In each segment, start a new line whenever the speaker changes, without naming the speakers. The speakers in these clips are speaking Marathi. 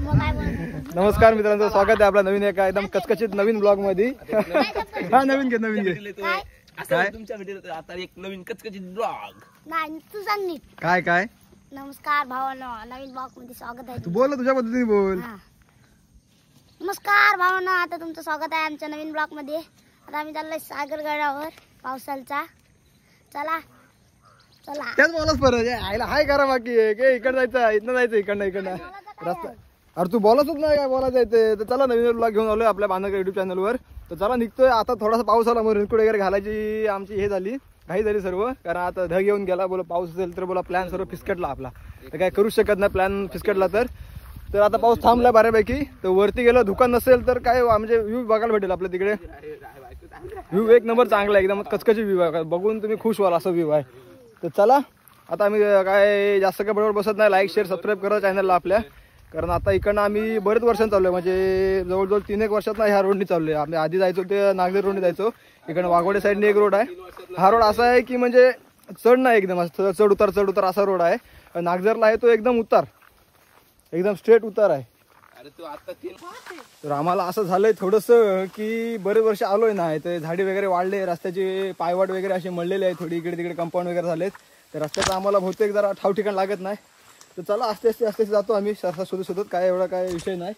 नमस्कार मित्रांनो, स्वागत आहे आपला नवीन एका एकदम कचकचित नवीन ब्लॉग मध्ये. हा नवीन घे
काय तुमच्या व्हिडिओ आता एक नवीन कचकचित ब्लॉग.
नाही तू सांग नीट.
काय
नमस्कार भावांनो, नवीन ब्लॉग मध्ये स्वागत आहे.
तू बोल तुझ्या पद्धतीने बोल.
नमस्कार भावांनो, आता तुमचं स्वागत आहे आमच्या नवीन ब्लॉग मध्ये. आता आम्ही चाललोय सागरगडावर पावसालचा. चला चला
त्याच बोलच परत आईला हाय करा बाकी आहे इकडे जायचं इथनं जायचं इकडनं रस्ता. अरे तू बोलतच नाही काय बोलायचं आहे तर चला नवीन ब्लॉग घेऊन आलोय आपल्या बांधकर युट्यूब चॅनलवर. तर चला निघतोय आता. थोडासा पाऊस आला मग रेनकोट वगैरे घालायची आमची हे झाली घाई झाली सर्व, कारण आता ढग येऊन गेला. बोला पाऊस असेल तर बोला प्लॅन सर्व फिसकटला आपला, तर काय करूच शकत नाही प्लॅन फिसकटला तर आता पाऊस थांबलाय बऱ्यापैकी. तर वरती गेलो दुकान नसेल तर काय म्हणजे व्ह्यू बघायला भेटेल आपल्या तिकडे. व्ह्यू एक नंबर चांगला आहे, एकदम कचकची व्ह्यू आहे, बघून तुम्ही खुश व्हाल असं व्ह्यू आहे. तर चला आता आम्ही काय जास्त काय बरोबर बसत नाही. लाईक शेअर सबस्क्राईब करा चॅनलला आपल्या, कारण आता इकडनं आम्ही बरेच वर्षांनी चाललोय, म्हणजे जवळजवळ 3-1 वर्षात ह्या रोडनी चाललोय. आम्ही आधी जायचो ते नागदेर रोडनी जायचो. इकडं वाघोडे साईडने एक रोड आहे. हा रोड असा आहे की म्हणजे चढ नाही, एकदम चढ उतार असा रोड आहे. नागझरला आहे तो एकदम उतार, एकदम स्ट्रेट उतार आहे. तर आम्हाला असं झालंय थोडंसं की बरेच वर्ष आलोय ना, तर झाडी वगैरे वाढले, रस्त्याचे पायवाट वगैरे असे मळलेले आहे, थोडी इकडे तिकडे कंपाऊंड वगैरे झालेत. तर रस्त्याचं आम्हाला बहुतेक जरा ठाव ठिकाण लागत नाही. तर चला आस्ते जातो आम्ही शोधत काय एवढा काय विषय नाही,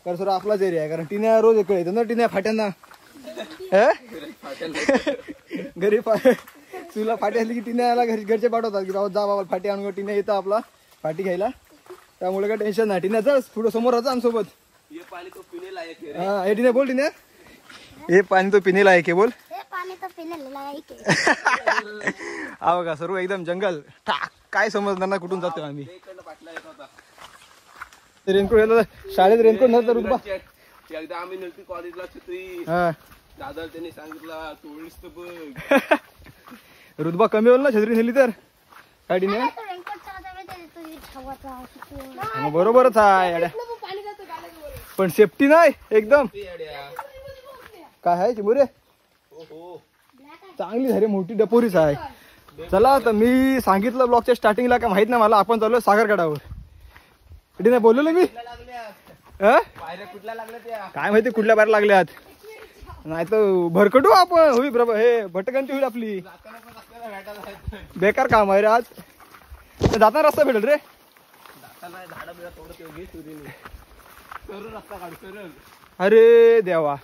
कारण सर आपलाच एरिया आहे. कारण टिन्या रोज इकडे येतो ना, टिन्या फाट्यांना घरी तुला फाटी असली की टिन्याला घरचे पाठवतात की जा बाबा फाटी आणून. टिन्या येतं आपला फाटी घ्यायला, त्यामुळे काय टेन्शन नाही. टिन्याचं पुढं समोर राहतं आमसोबत. हा हे टिन्या बोल, टिन्या हे पाणी तो पिणे लायक आहे बोल. हा बघा सर्व एकदम जंगल काय समजणार ना कुठून जातो आम्ही. रेनकोट घातला शाळेत, रेनकोट नव्हतं रुतबा.
एकदा आम्ही नव्हती कॉलेजला छत्री, दादा त्यांनी सांगितलं चोळीस तर बघ.
रुतबा कमी होईल ना छत्री नेली तर गाडी ने. बरोबरच आहे पण सेफ्टी नाही एकदम. काय आहे चिमुरे चांगली झाली मोठी डपोरीच आहे. चला तर मी सांगितलं ब्लॉगच्या स्टार्टिंगला काय माहित नाही मला, आपण चाललो सागरगडावर. नाही बोललो मी काय माहिती कुठल्या बाहेर लागल्यात, नाही तर भरकटू आपण होई बरोबर. हे भटकंती होईल आपली, बेकार काम आहे रे आज. जाताना रस्ता भेटेल रे. अरे देवा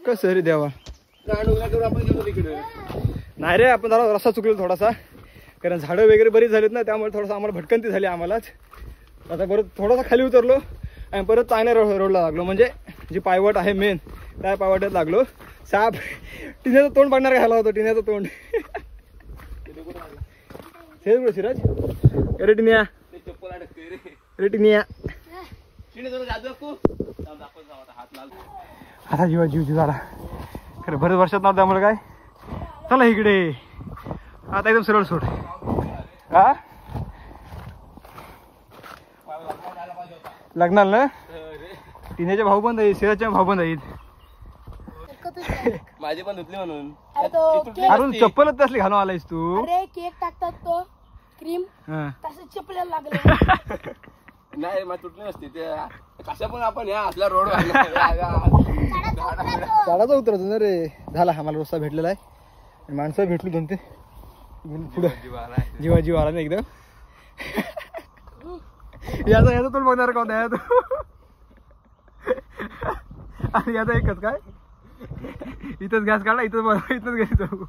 कसं रे देवा. नाही रे आपण जरा रस्ता चुकलो थोडासा, कारण झाडं वगैरे बरीच झालीत ना, त्यामुळे थोडंसं आम्हाला भटकंती झाली आम्हालाच. आता परत थोडासा खाली उतरलो आणि परत चांगल्या रोडला लागलो, म्हणजे जी पायवाट आहे मेन त्या पायवाट्यात लागलो. साप टिन्याचं तोंड पाडणार घाला होतं, टिन्याचं तोंड. हे सिराज अरे टिन्या अरे टिन्या आता जीव झाला खरं बरेच वर्षात नव्हतं, त्यामुळे काय. चला इकडे आता एकदम सरळ सोड. हा लग्नाला ना टिन्याचे भाऊ बंद आहेत, सिराजचे भाऊ बंद आहेत.
माझी पण धुतली म्हणून.
अरे चप्पलच तसली घालून आलायस तू.
अरे केक टाकतात तो क्रीम तसं चपल्याला लागलं.
नाही मग तुटली नसती ते कशा पण आपण या असल्या रोड
झाडाचा उतरतो ना रे. झाला आम्हाला रस्ता भेटलेला आहे, माणसं भेटली 2-3 पुढं. जीवा आला ना एकदम. याचा तोंड बघणार का होता तो. आणि याचा एकच काय इथंच गॅस काढला, इथंच गेली तो.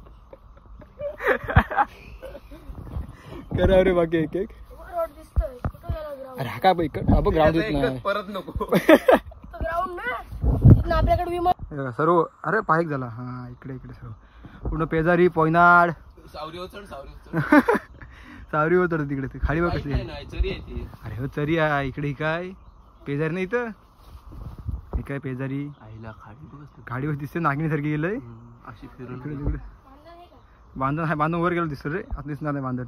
करा रे बाकी एक अरे हा काय ग्राउंड नाही
परत नको
सर्व. अरे पाहिक झाला. हा इकडे सर्व पूर्ण पेजारी पोयनाड सावरी होत तिकडे ते खाली बघ कसली. अरे हो चरी आहे इकडे. काय पेजारी नाही इथं, हे काय पेजारी गाडीवर दिसते नागिनीसारखी गेलंय अशी फिरून तिकडे. बांधून वर गेलो दिसत रे, आता दिसणार नाही बांधण.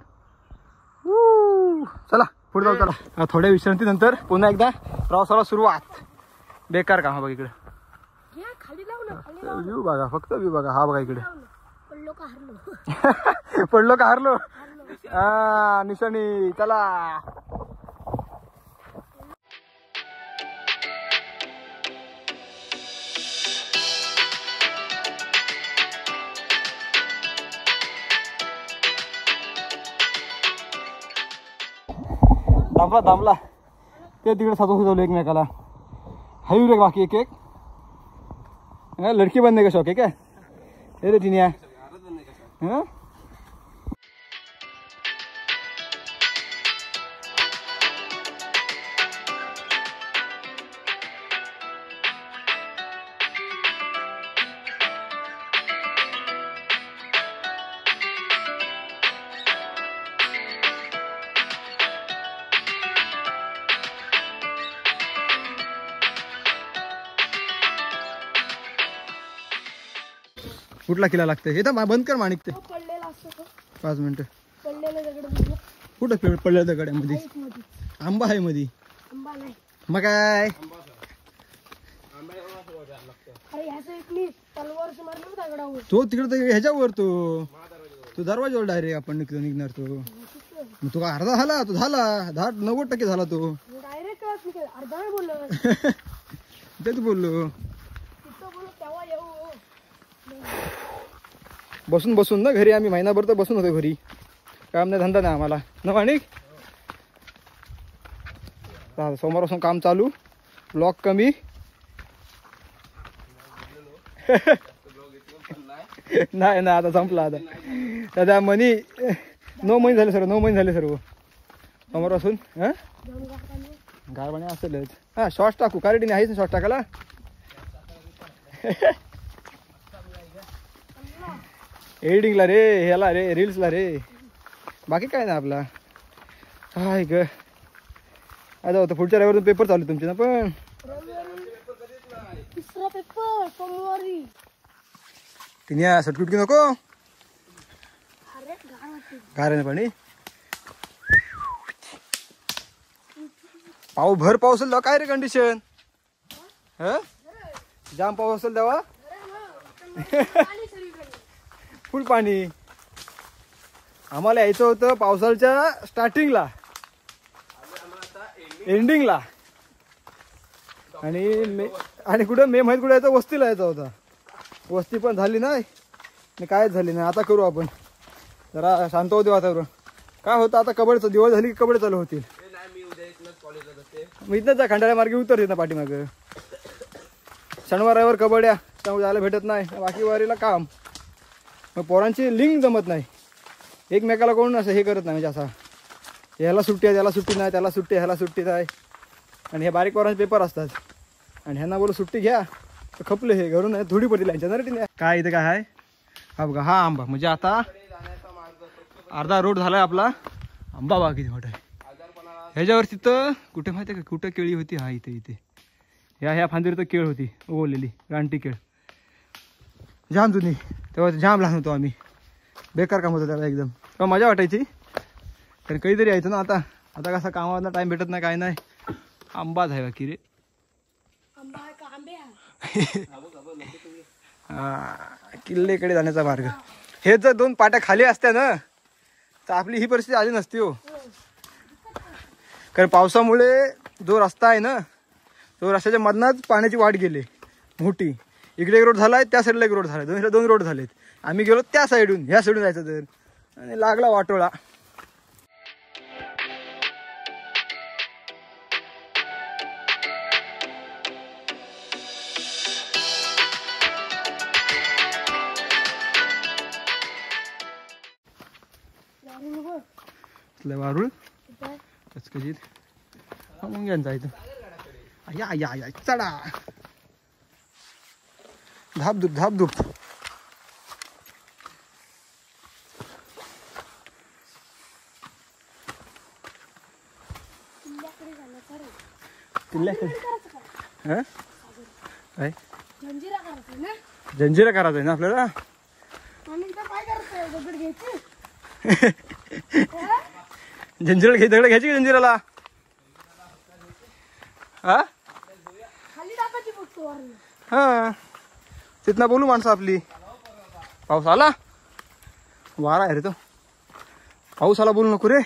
चला पुढे जाऊ. चला थोड्या विश्रांतीनंतर पुन्हा एकदा प्रवासाला सुरुवात. बेकार काम. हा बघ इकडे व्ह्यू बघा, फक्त व्ह्यू बघा. हा बघा इकडे पडलो का हारलो. निशाणी चला. दामला ते तिकडे साधू सुचवलं एकमेकाला. हायू रे बाकी एक एक लडकी बनने का शौक है क्या? ये रे टिनिया. हाँ कुठला किल्ला लागतंय हे तर बंद कर माणिक ते. 5 मिनिटं. कुठं पडलं दगड्यामध्ये? आंबा आहे मध्ये. मग काय तो तिकडे ह्याच्यावर तो दरवाजावर डायरेक्ट आपण निघणार. तो तो अर्धा झाला. तो झाला 90% झाला तो. तेच बोललो. बसून ना घरी आम्ही महिनाभर तर बसून होतो घरी. काम नाही धंदा नाही आम्हाला ना माणिक. सोमवारपासून काम चालू. ब्लॉग कमी. नाही ना आता संपला. आता त्या मनी 9 महिने झाले सर्व. 9 महिने झाले सर्व सोमवारपासून. हा गाय पाणी असेलच. हा शॉर्ट्स टाकू. कारेटीने आहेच ना शॉर्ट्स टाकायला. एडिटिंगला रे ह्याला रे रील्सला रे. बाकी काय ना आपला. हाय ग आता होतं पुढच्या रविवारी पेपर चालू तुमचे ना. पण
तिसरा पेपर सोमवारी.
तिने सटकुटकी नको. गार पाणी भर पाऊस असेल काय रे कंडिशन. जाम पाऊस असेल तेव्हा फुल पाणी. आम्हाला यायचं होतं पावसाळ्याच्या स्टार्टिंगला एंडिंगला. आणि कुठं मे महिन्यात कुठे यायचं वस्तीला यायचा होता. वस्ती पण झाली नाही कायच झाली नाही. आता करू आपण जरा शांत होते वातावरण. काय होतं आता कबड्डीचं दिवस झाली की कबड्डी चालू होतील. मग इथनच जा खंडाळ्या मार्गे उतरते ना पाठीमाग. शनिवार रविवार कबड्ड्या त्यामुळे जायला भेटत नाही. बाकी वारीला काम. मग पोरांची लिंक जमत नाही. एकमेकाला कोण असं हे करत नाही. म्हणजे असा ह्याला सुट्टी आहे त्याला सुट्टी नाही. त्याला सुट्टी ह्याला सुट्टी नाही. आणि हे बारीक पोरांचे पेपर असतात. आणि ह्यांना बोलू सुट्टी घ्या तर खपले हे घरून थोडी पडली यांच्या ना. काय इथं काय आहे हा बघा. हा आंबा म्हणजे आता अर्धा रोड झालाय आपला. आंबा बाग किती मोठा आहे. ह्याच्यावर तिथं कुठे माहिती आहे का कुठं केळी होती. हा इथे ह्या फांदीवर तर केळ होती ओवलेली रानटी केळ. जाम जुनी. तेव्हा जाम लहान होतो आम्ही. बेकार काम होतं त्याला एकदम. तेव्हा मजा वाटायची. कारण कधीतरी यायचं ना. आता कसा कामावरनं टाइम भेटत नाही काय नाही. आंबाच आहे बाकी रे. किल्लेकडे जाण्याचा मार्ग. हे जर 2 पाट्या खाली असत्या ना तर आपली ही परिस्थिती आली नसती हो. कारण पावसामुळे जो रस्ता आहे ना तो रस्त्याच्या मधनाच पाण्याची वाट गेली मोठी. इकडे एक रोड झालाय त्या साईडला एक रोड झालाय. 2 रोड झालेत. आम्ही गेलो त्या साईडून ह्या साईडून जायचं तर आणि लागला वाटोळा. वारुळ कचकचीत मग जायचं. या चढा धापधूप. किल्ल्याकडे काय जंजिरा करायचं ना आपल्याला. जंजिरा दगड घ्यायची का जंजिराला. हा तिथनं बोलू माणसं आपली. पाऊस आला वारा आहे रे तो. पाऊस आला बोलू नको रे.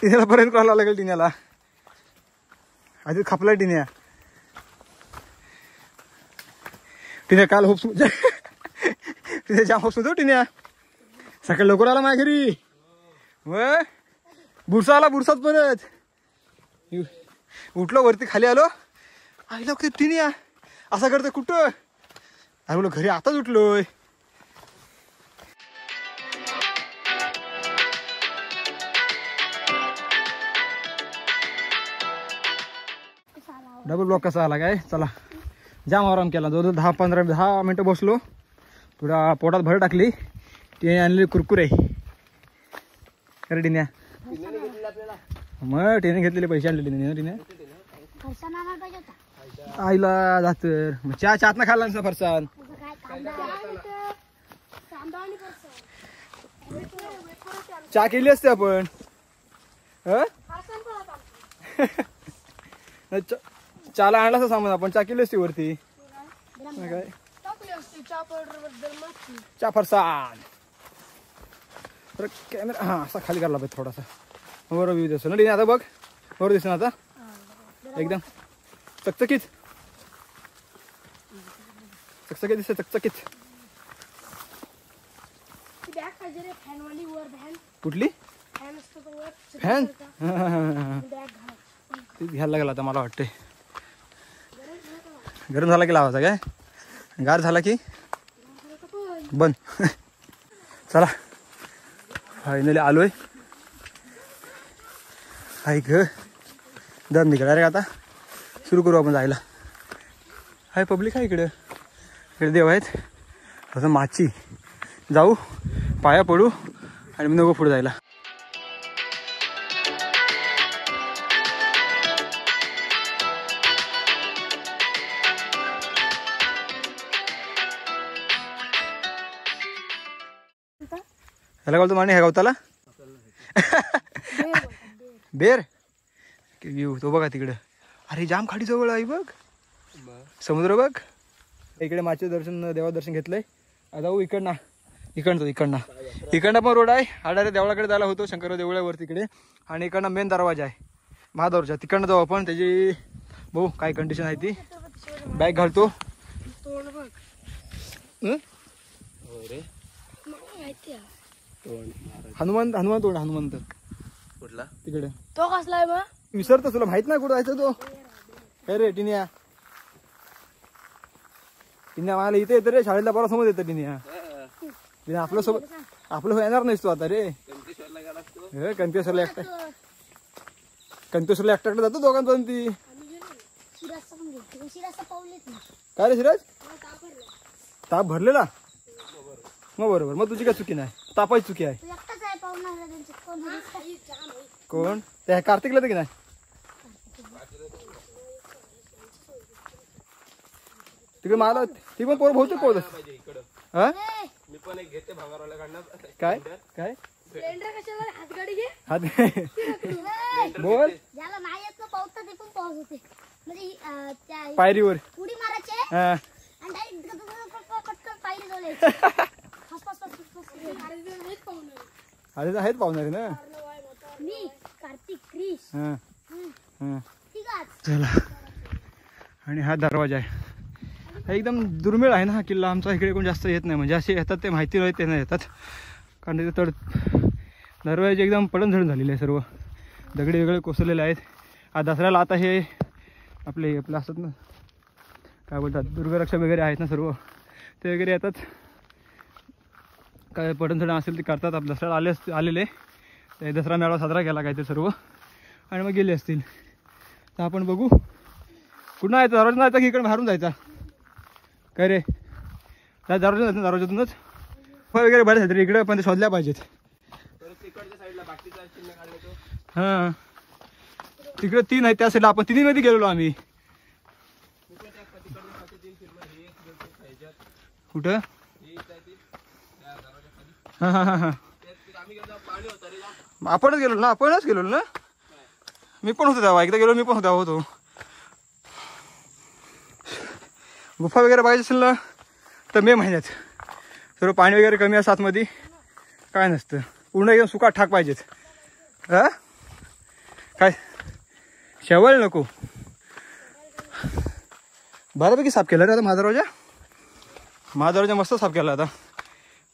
टिन्याला पर्यंत क्रॉस लागेल. टिन्याला आधी खापला टिन्या. टिन्या काल होप तिथे जाम होप होतो टिन्या. सकाळी लवकर आला माझ्या घरी. व बुरसा आला. बुरसाच परत उठलो वरती खाली आलो. आईला टिन्या असा करते कुठं. अरे बोल घरी आताच उठलोय. डबल ब्लॉक कसा आला काय. चला जाम आराम केला. जवळजवळ 10 मिनटं बसलो. थोडा पोटात भर टाकली. तिने आणलेली कुरकुरे. अरे टिन्या मग टिने घेतलेले पैसे आणलेले टिने. आईला जात मग चहात ना खाल्ला ना फरसान. चहा केली असते आपण. चहाला आणला असं सामान आपण. चहा केली असते वरती. काय चहा फरसान. तर कॅमेरा हा असा खाली करायला पाहिजे थोडासा. बरोबर व्ह्यू दिसतो ना आता. बघ बरोबर दिसतो ना आता. एकदम चकचकीत चकचकीत दिसते. चकचकीत. कुठली फॅन घ्यायला लागेल आता मला वाटते. गरम झाला की लावायचा काय. गार झाला की बंद. चला फायनली आलोय. ऐक दम निघाला रे. आता सुरू करू आपण जायला. हाय पब्लिक आहे इकडे. इकडे देव आहेत. असं माची जाऊ पाया पडू आणि मग नको पुढे जायला. ह्याला बोलतो माने ह्या गवताला बेर. व्ह्यू तो बघा तिकडे. अरे जाम खाडी जवळ आहे बघ. समुद्र बघ. इकडे माचे दर्शन देवा दर्शन घेतलंय. जाऊ इकडनं. इकडनं पण रोड आहे. आडारे देवळाकडे जायला होतो. शंकर देवळावर तिकडे. आणि इकडनं मेन दरवाजा आहे महादौरचा. तिकडनं जाऊ आपण. त्याची भाऊ काय कंडिशन आहे ती. बॅग घालतो. हनुमंत
कुठला
तिकडे.
तो कसलाय मग.
विसरतो तुला माहित नाही कुठं जायचं तो. अरे टिन्या मला इथे येतं रे. शाळेला बरा समोर येतं टिन्या. आपल्या सोबत आपलं येणार नाहीस तू आता रे. कणकेश्वरला एकट्याकडे जातो दोघांपर्यंत. काय रे सिराज ताप भरलेला. मग बरोबर. मग तुझी काय चुकी नाही. तापाची चुकी आहे. कोण त्या कार्तिकला तर की नाही. तिकडे मला ती पण पोरं बहुतेक पोहत.
मी पण एक घेते भागारवाल्याकडनं.
काय काय बोल पायरीवर
उडी मारायचे.
अरे आहेत पाहुणारे ना.
मी कार्तिक क्रिश.
चला. आणि हा दरवाजा आहे. एकदम दुर्मिळ आहे ना हा किल्ला. आमचा इकडे कोण जास्त येत नाही. म्हणजे असे येतात ते माहिती नाही ते नाही येतात. कारण तिथे तर दरवाजे एकदम पडणझडण झालेले आहे. सर्व दगडे वेगळे कोसळलेले आहेत. दसऱ्याला आता हे आपले असतात ना काय बोलतात दुर्गरक्षा वगैरे आहेत ना सर्व ते वगैरे येतात. काय पडणझडण असेल ते करतात. आप दसऱ्याला आलेले ते दसरा मेळावा साजरा केला काय ते सर्व. आणि मग गेले असतील. तर आपण बघू कुठं यायचं. दरवाजा जायचा की इकडे बाहेरून जायचा काय रे. त्या दरवाजातूनच वगैरे बरेच आहेत इकडे. पण ते शोधल्या पाहिजेत. हां तिकडे 3 आहेत त्या साईडला. आपण 3 मध्ये गेलेलो आम्ही. कुठं हां आपणच गेलो ना. मी पण होतो तेव्हा. एकदा गेलो मी पण होतो. गुफा वगैरे पाहिजे असेल ना तर मे महिन्यात सर्व पाणी वगैरे कमी असतं आतमध्ये, काय नसतं, पूर्ण एकदम सुका ठाक पाहिजेत. हा काय शेवळ नको. बऱ्यापैकी साफ केला रे आता महादरवाजा मस्त साफ केला आता.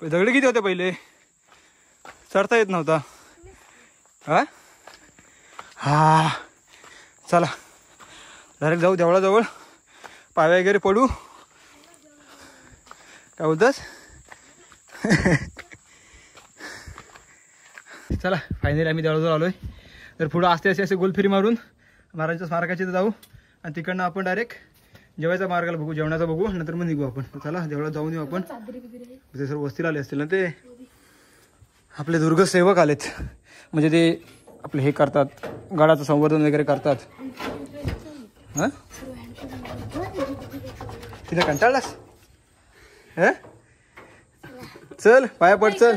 दगड किती होते पहिले, चढता येत नव्हता. हा हा चला डायरेक्ट जाऊ देवळाजवळ, पाय वगैरे पडू. काय बोलतोस? चला फायनली आम्ही देवळाजवळ आलोय. तर पुढं असते असे गोल फेरी मारून महाराजांच्या स्मारकाची जाऊ आणि तिकडनं आपण डायरेक्ट जेवायचा मार्गाला बघू, जेवणाचा बघू, नंतर मग निघू आपण. चला देवळात जाऊन येऊ आपण. ते सर्व वस्तीला आले असतील ना, ते आपले दुर्गसेवक आलेत, म्हणजे ते आपले हे करतात, गडाचं संवर्धन वगैरे करतात. हां तिथे कंटाळलास? ह चल पाया पड, चल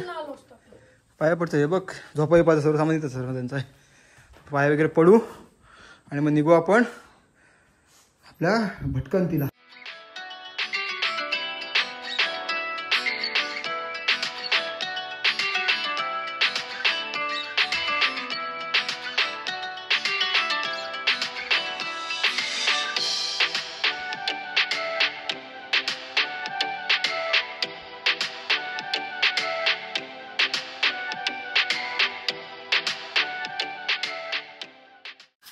पाया पडचं. हे बघ झोपा येपाचं सर्व सामान येतं सर्व त्यांचं आहे. पाया वगैरे पडू आणि मग निघू आपण आपल्या भटकंतीला.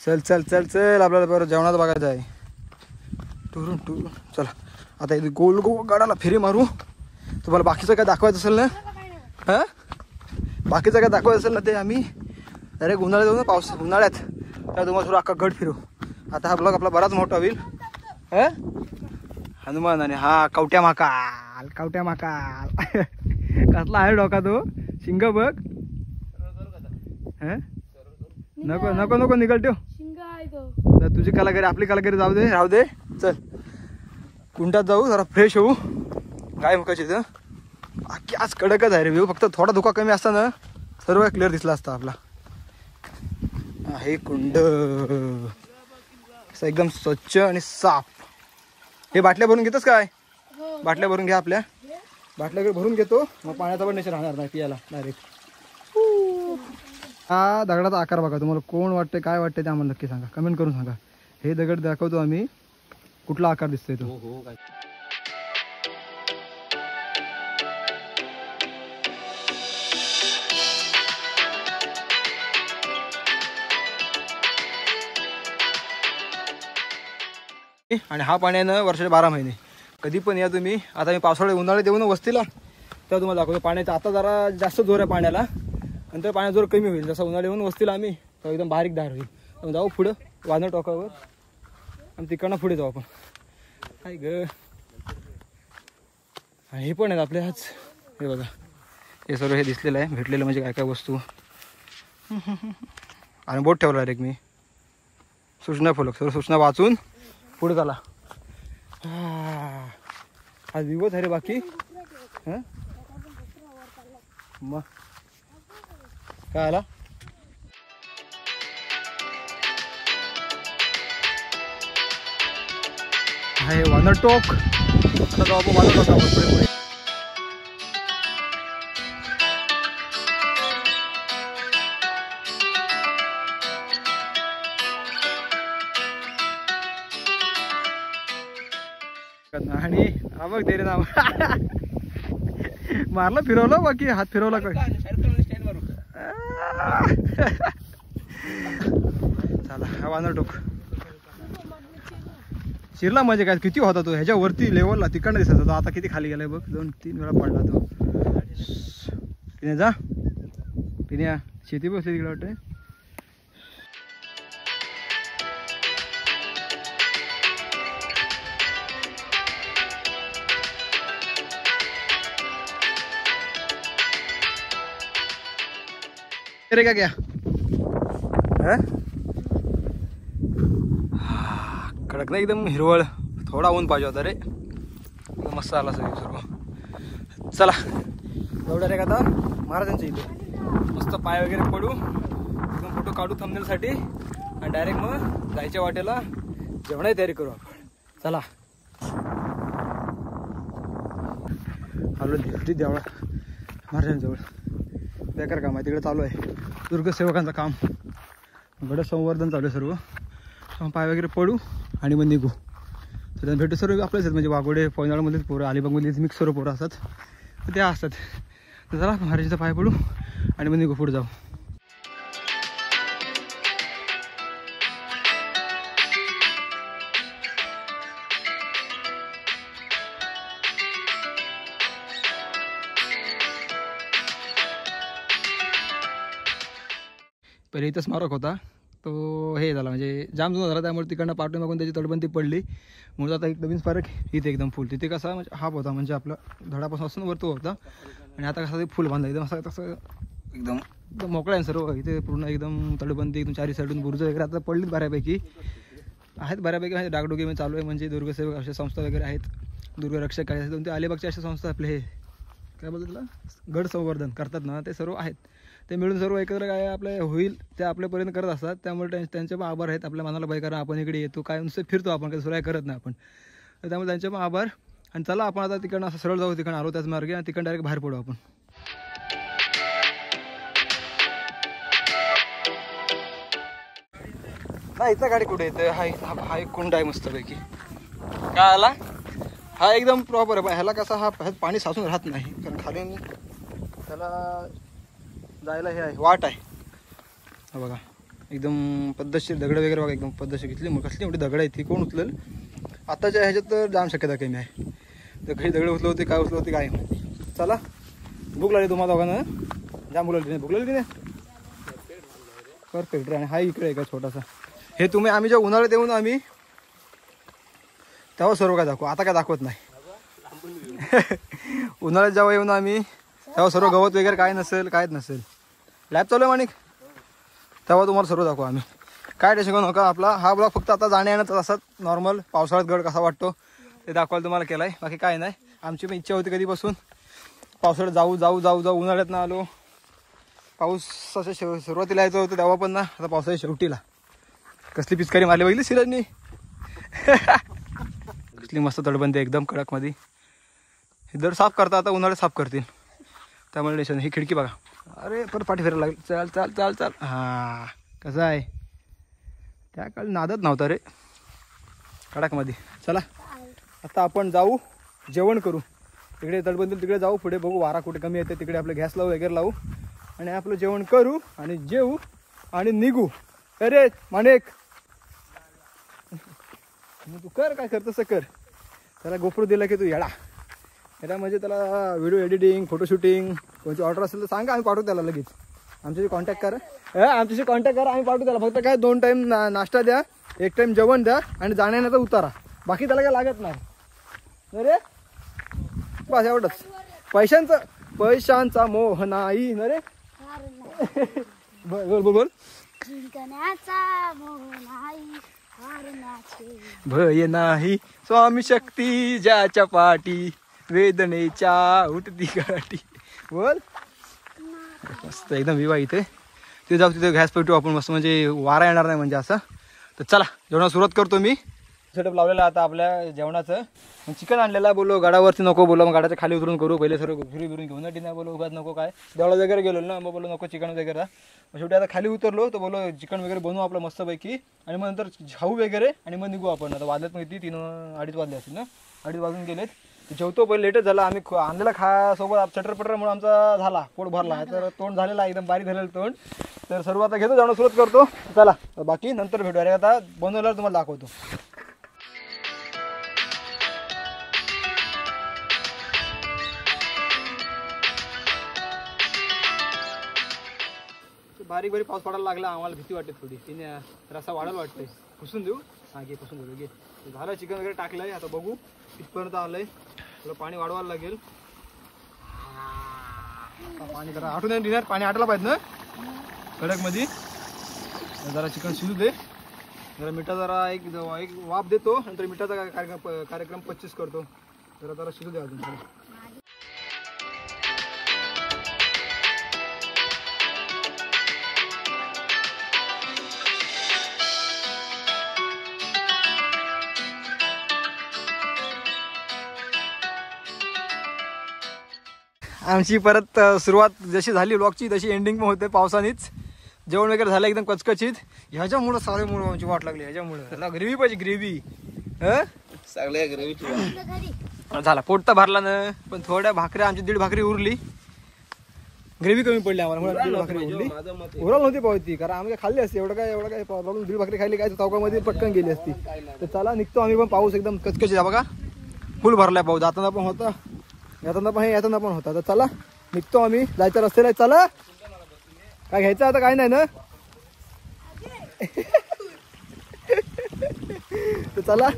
चल चल चल चल आपल्याला बरं जेवणाचं बघायचं आहे. टुरून चला आता इथे गोल गोल गडाला फेरी मारू. तुम्हाला बाकीचं काय दाखवायचं असेल ना, हां बाकीचं काय दाखवायचं असेल ना, ते आम्ही डायरेक्ट उन्हाळ्यात जाऊ ना, उन्हाळ्यात त्या तुम्हाला थोडं अख्खा गड फिरू. आता हा ब्लॉग आपला बराच मोठा होईल. हां हनुमान आणि हा कवट्या महाकाल कसला आहे डोका तो, शिंग बघ. हां नको नको नको निघल ठेव. तुझी कलाकारी आपली कलाकारी जाऊ दे, राहू दे. चल कुंडात जाऊ, जरा फ्रेश होऊ. काय मुकायची तर आखी आज कडकच आहे रे व्ह्यू. फक्त थोडा धुका कमी असता ना, सर्व क्लिअर दिसला असता आपला. हे कुंड एकदम स्वच्छ आणि साफ. हे बाटल्या भरून घेतोस काय? बाटल्या भरून घ्या, आपल्या बाटल्या भरून घेतो, मग पाण्याचा पण नेचर राहणार नाही पियाला डायरेक्ट. हा दगडाचा आकार बघा, तुम्हाला कोण वाटतं, काय वाटतं ते आम्हाला नक्की सांगा, कमेंट करून सांगा. हे दगड दाखवतो आम्ही, कुठला आकार दिसतोय तो. आणि हा पाण्यानं वर्षाचे 12 महिने कधी पण या तुम्ही. आता मी पावसाळ्यात उन्हाळ्यात येऊ ना वस्तीला, तेव्हा तुम्हाला दाखवतो पाण्याचा. आता जरा जास्त जोर आहे पाण्याला, नंतर पाण्याचा जोर कमी होईल. जसं उन्हाळ्यात येऊन वस्तीला आम्ही तर एकदम बारीक धार होईल. मग जाऊ पुढं वानर टोकावर आणि तिकडनं पुढे जाऊ आपण. काय ग, आणि हे पण आहेत आपले आज. हे बघा हे सर्व हे दिसलेलं आहे, भेटलेलं म्हणजे काय काय वस्तू. आणि बोट ठेवला डायरेक्ट मी, सूचना फलक सर्व सूचना वाचून पुढे झाला. आज दिवस आहे रे बाकी. हां मग काय आला. हे वानर टोक. आता जाऊ आपण वानर टोक पुढे पुढे. आणि हा बघ ते रे नाव मारला, फिरवलं बाकी हात फिरवला काय. चला हा वानर टोक शिरला म्हणजे काय, किती होता तो ह्याच्यावरती लेवलला, तिकडनं दिसत होता. आता किती खाली गेलाय बघ, 2-3 वेळा पडला तो. तिने जा तिने शेती बसली तिकडे वाटतं. अरे क्या क्या कडक नाही एकदम हिरवळ, थोडा ऊन पाहिजे होता रे. मस्त आला सर्व. चला एवढं रे आता महाराजांच्या इथे मस्त पाय वगैरे पडू, एकदम फोटो काढू थंबनेलसाठी, आणि डायरेक्ट मग जायच्या वाटेला जेवणाची तयारी करू आपण. चला आलो धिरटी देवळा महाराजांजवळ. बेकार काम आहे तिकडे चालू आहे, दुर्गसेवकांचं काम. गड संवर्धन चालू आहे सर्व. पाय वगैरे पडू आणि मग निघू. तर त्यांना भेटू सर्व आपलेच आहेत, म्हणजे वाघोडे पवनाळमधलेच पोरं, अलिबागमधलेच मिक्स सर्व पोरं असतात, तर ते असतात. तर चला महाराजांचा पाय पडू आणि मग निघू, पुढे जाऊ. पहिले इथं स्मारक होता, तो हे झाला म्हणजे जाम जुना झाला, त्यामुळे तिकडनं पाठवून मागून त्याची तडबंदी पडली. म्हणून आता एक नवीन स्मारक इथे एकदम फुल. तिथे कसा म्हणजे हाप होता, म्हणजे आपला धडापासून असं वरतो होता, आणि आता कसं ते फुल बांधलं एकदम असं तसं एकदम एकदम मोकळं आहे सर्व. इथे पूर्ण एकदम तडबंदी, एकदम चारी साईडून बुर्ज वगैरे आता पडलीत बऱ्यापैकी आहेत, बऱ्यापैकी म्हणजे डागडुगी चालू आहे. म्हणजे दुर्गसेवक अशा संस्था वगैरे आहेत, दुर्गरक्षक आहेत, ते अलिबागच्या अशा संस्था आपले हे काय बोलतात त्याला गड संवर्धन करतात ना, ते सर्व आहेत. ते मिळून सर्व एकत्र काय आपलं होईल ते आपल्यापर्यंत करत असतात. त्यामुळे त्यांचे पण आभार आहेत. आपल्या मनाला बाई, कारण आपण इकडे येतो काय नुसतं फिरतो, आपण काही सुराय करत नाही आपण. तर त्यामुळे त्यांचे पण आभार. आणि चला आपण आता तिकडनं असं सरळ जाऊ, तिकडनं आलो त्याच मार्गे, आणि तिकडं डायरेक्ट बाहेर पडू आपण. नाही इथं गाडी कुठे येते? हा एक कुंड आहे मस्तपैकी. काय आला हा एकदम प्रॉपर आहे. ह्याला कसा हा पाणी साचून राहत नाही, कारण खाली त्याला जायला हे आहे, वाट आहे. हा बघा एकदम पद्धतशीर दगड वगैरे बघा, एकदम पद्धतशीर घेतली. मग कसली मोठी दगड आहे ती, कोण उचलेल? आत्ताच्या ह्याच्यात तर जाम शक्यता कमी आहे. तर काही दगड उचलं होते, काय उचलं होते काय. चला भूक लागली तुम्हाला दोघांना, जाम भूक लागली. भूक लागली की नाही? परफेक्ट. आणि हा इकडे आहे का छोटासा, हे तुम्ही आम्ही जेव्हा उन्हाळ्यात येऊन आम्ही तेव्हा सर्व काय दाखवू, आता काय दाखवत नाही. उन्हाळ्यात जेव्हा येऊन आम्ही तेव्हा सर्व गवत वगैरे काय नसेल, कायच नसेल. लॅब चालू आहे माणिक, तेव्हा तुम्हाला सर्व दाखवू आम्ही. काय टेन्शन करू नका. आपला हा ब्लॉग फक्त आता जाण्या येण्यात असाच नॉर्मल, पावसाळ्यात गड कसा वाटतो ते दाखवायला तुम्हाला केला आहे, बाकी काय नाही. आमची पण इच्छा होती कधीपासून पावसाळ्यात जाऊ जाऊ जाऊ जाऊ, उन्हाळ्यात ना आलो. पाऊस असं सुरुवातीला यायचं होतं तेव्हा पण ना, आता पावसाच्या शेवटीला कसली पिचकारी मारली बघितली सिराजनी. कसली मस्त तडबंदी एकदम कडकमध्ये. हे दर साफ करता, आता उन्हाळ्यात साफ करतील, त्यामुळे टेन्शन. ही खिडकी बघा, अरे परत पाठी फिरायला लागली. चाल चाल चाल चाल. हां कसं आहे, त्या काळी नादत नव्हता रे कडकमध्ये. चला आता आपण जाऊ, जेवण करू. तिकडे तडबंदीला तिकडे जाऊ, पुढे बघू वारा कुठे कमी येते, तिकडे आपलं गॅस लावू वगैरे लावू, आणि आपलं जेवण करू आणि जेवू आणि निघू. अरे माणिक तू कर, काय कर तसं कर. त्याला गोप्रो दिला की तू येडा येडा, म्हणजे त्याला व्हिडिओ एडिटिंग, फोटोशूटिंग कोणती ऑर्डर असेल तर सांगा, आम्ही पाठवू त्याला लगेच. आमच्याशी कॉन्टॅक्ट करा, आमच्याशी कॉन्टॅक्ट करा, आम्ही पाठवू त्याला. फक्त काय 2 टाईम नाश्ता द्या, 1 टाईम जेवण द्या, आणि जाण्याचा उतारा, बाकी त्याला काय लागत नाही. अरे बस एवढंच. पैशांचा मोह नाही ना रे. बोल बोल बोल. भय नाही स्वामी शक्ती ज्याच्या पाठी, वेदनेच्या उठती गाठी. बोल मस्त एकदम विवा. इथे तिथे जाऊ, तिथे गॅस पेटू आपण मस्त, म्हणजे वारा येणार नाही म्हणजे असं. तर चला जेवणाला सुरुवात करतो मी. सेटअप लावलेला आता आपल्या जेवणाचं. मग चिकन आणलेला, बोललो गडावरती नको, बोललो मग गडाच्या खाली उतरून करू, पहिले सर्व फिरून घेऊन डिनर, बोललो उगाच नको काय देवळा वगैरे गेलो ना, मग बोललो नको चिकन वगैरे. मग शेवटी आता खाली उतरलो, तर बोललो चिकन वगैरे बनवू आपलं मस्तपैकी, आणि मग नंतर खाऊ वगैरे, आणि मग निघू आपण. आता वाजल्यात मग किती 3-2:30 वाजले असतील ना, 2:30 वाजून गेलेत. जेवतो पहिले, लेटच झाला. आम्ही आणलेला सोबत चटरपटरमुळे आमचा झाला, पोट भरला. तर तोंड झालेला एकदम बारीक झालेलं तोंड. तर सर्व आता घेतो, जाणं सुरुवात करतो. चला बाकी नंतर भेटू. अरे आता बनवल्यावर तुम्हाला दाखवतो. बारीक बारीक पाऊस पडायला लागला, आम्हाला भीती वाटते थोडी. तिने रस्ता वाढायला वाटते. पुसून देऊ, हा घे पुसून देऊ. घे झालं, चिकन वगैरे टाकलंय. आता बघू कितपर्यंत आलंय. थोडं पाणी वाढवायला लागेल. पाणी जरा आठवून डिनर, पाणी आटायला पाहिजे ना कडक मध्ये. जरा चिकन शिजू दे, जरा मिठा जरा एक वाफ देतो, नंतर मिठाचा कार्यक्रम 25 करतो. जरा शिजू दे अजून. आमची परत सुरुवात जशी झाली व्लॉगची तशी एंडिंग पण होते पावसानेच. जेवण वगैरे झालं एकदम कचकचित. ह्याच्यामुळं सारे मुळे आमची वाट लागली. ह्याच्यामुळं त्याला ग्रेव्ही पाहिजे ग्रेव्ही.
सगळ्या ग्रेव्ही
झाला पोट तर भरला ना, पण थोड्या भाकऱ्या आमची 1.5 भाकरी उरली. ग्रेव्ही कमी पडली आम्हाला म्हणून 1.5 भाकरी उरली. उराल नव्हती पावती कारण आम्ही खाल्ली असती. एवढं काय 1.5 भाकरी खाल्ली काय चौकामध्ये पटकन गेली असती. तर चला निघतो आम्ही पण. पाऊस एकदम कचकचित बघा, फुल भरलाय पाऊस. जाताना पण होता, येताना पण येताना पण होता. तर चला निघतो आम्ही, जायच्या रस्त्याला. चला काय घ्यायचं आता, काय नाही ना. तर चला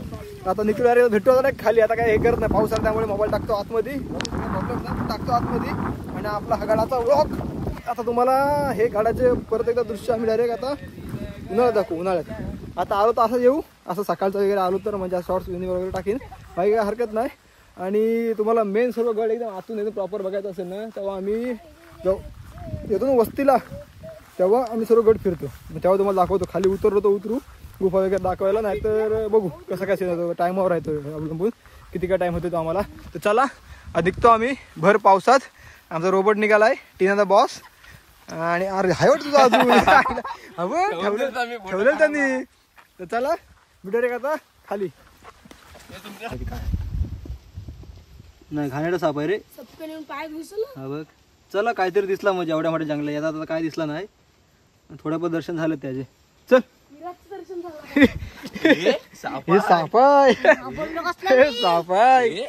आता निघतो. अरे भेटतो आता खाली. आता काय हे करत नाही, पाऊस आला त्यामुळे मोबाईल टाकतो आतमध्ये. टाकतो आतमध्ये आणि आपला हा गाडाचा व्लॉग आता तुम्हाला हे गाड्याचे परत एकदा दृश्य आम्ही डायरेक्ट आता उन्हाळ्यात दाखवू. उन्हाळ्यात आता आलो तर असं येऊ, असं सकाळचं वगैरे आलो तर म्हणजे शॉर्ट्स वगैरे टाकीन, काही काय हरकत नाही. आणि तुम्हाला मेन सर्व गड एकदम आतून एकदम प्रॉपर बघायचं असेल ना, तेव्हा आम्ही येतो ना वस्तीला, तेव्हा आम्ही सर्व गड फिरतो. तेव्हा तुम्हाला दाखवतो. खाली उतरलो तर उतरू, गुफा वगैरे दाखवायला. नाही तर बघू कसं काय येतो, टायमावर राहतो अवलंबून किती काय टाईम होतो तो आम्हाला. तर चला निघतो आम्ही भर पावसात. आमचा रोबोट निघालाय, टीनाचा बॉस. आणि अरे हाय वाटतं तुझा अजून ठेवलेलं त्यांनी. तर चला बिडर एक आता खाली. नाही घाणेरडा साप आहे रे. हा बघ. चला काहीतरी दिसला म्हणजे एवढ्या मोठ्या जंगला येतात. आता काय दिसला नाही, थोडं पण दर्शन झालं त्याचे. चल हे साप आहे, साप आहे.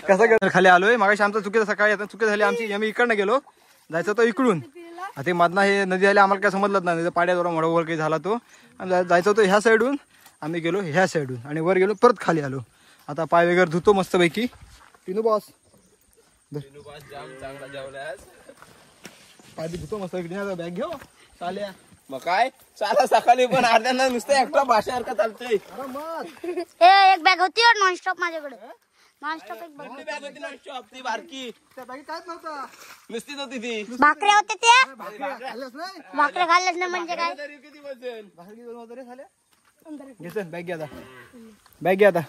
कसं कर खाली आलोय. मागाशी आमचं चुकीचं सकाळी आता चुकी झाली आमची. आम्ही इकडनं गेलो, जायचं तर इकडून. आता मधना हे नदी आली आम्हाला काय समजलंच नाही. पाड्यावर मोडा वर काही झाला तो. जायचं होतं ह्या साईडून, आम्ही गेलो ह्या साईडून आणि वर गेलो परत खाली आलो. आता पाय वगैरे धुतो मस्तपैकी. टिनू बॉस
जाम चांगला जेवलाय.
पाय धुतो मस्तपैकी. बॅग घेऊ चाल्या.
मग काय चाला सकाळी पण अर्ध्यांना नुसतं एक्स्ट्रा भाषा सारखं चालतंय.
एक बॅग होती नॉनस्टॉप माझ्याकडे. नॉनस्टॉप एक बॅग
बॅग होती ना शॉप ती बारकी.
त्या बॅगेत काहीच नव्हतं,
नुसतीच होती ती.
भाकऱ्या होत्या त्या.
खाल्लंच नाही.
भाकऱ्या खाल्ल्याच नाही म्हणजे काय.
तरी किती वजन.
भाकरी दोन वगैरे झाल्या. घे बॅग घे आता, बॅग घे आता.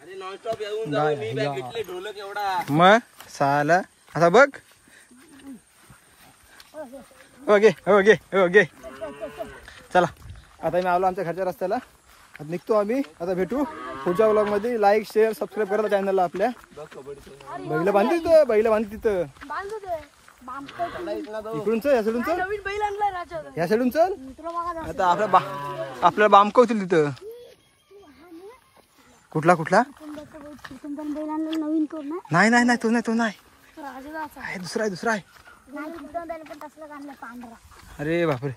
अरे नॉनस्टॉप येऊन जाऊ. मी बॅग घेतली ढोलक एवढा.
मग साला आता बघ. ओके ओके ओके चला आता मी आलो आमच्या घरच्या रस्त्याला. आता निघतो आम्ही. आता भेटू पुढच्या व्लॉग मध्ये. लाईक शेअर सबस्क्राईब करा चॅनलला आपल्या. बैल बांधली तिथं, बैल बांधली तिथं. इकडून चल, या साईडून चल, या साईडून चल. आता आपल्याला बामकवतील तिथं. कुठला कुठला नाही नाही नाही तो नाही, तो नाही. दुसरा आहे, दुसरा आहे. अरे बापरे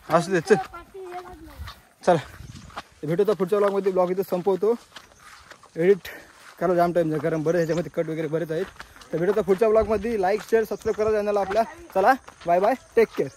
असू दे. चल चला भेटू तर पुढच्या ब्लॉग मध्ये. ब्लॉग इथं संपवतो. एडिट करा जाम टाइम कारण बरेच ह्याच्यामध्ये कट वगैरे बरेच आहेत. तर भेटू तर पुढच्या ब्लॉग मध्ये. लाईक शेअर सबस्क्राईब करा चॅनलला आपल्या. चला बाय बाय, टेक केअर.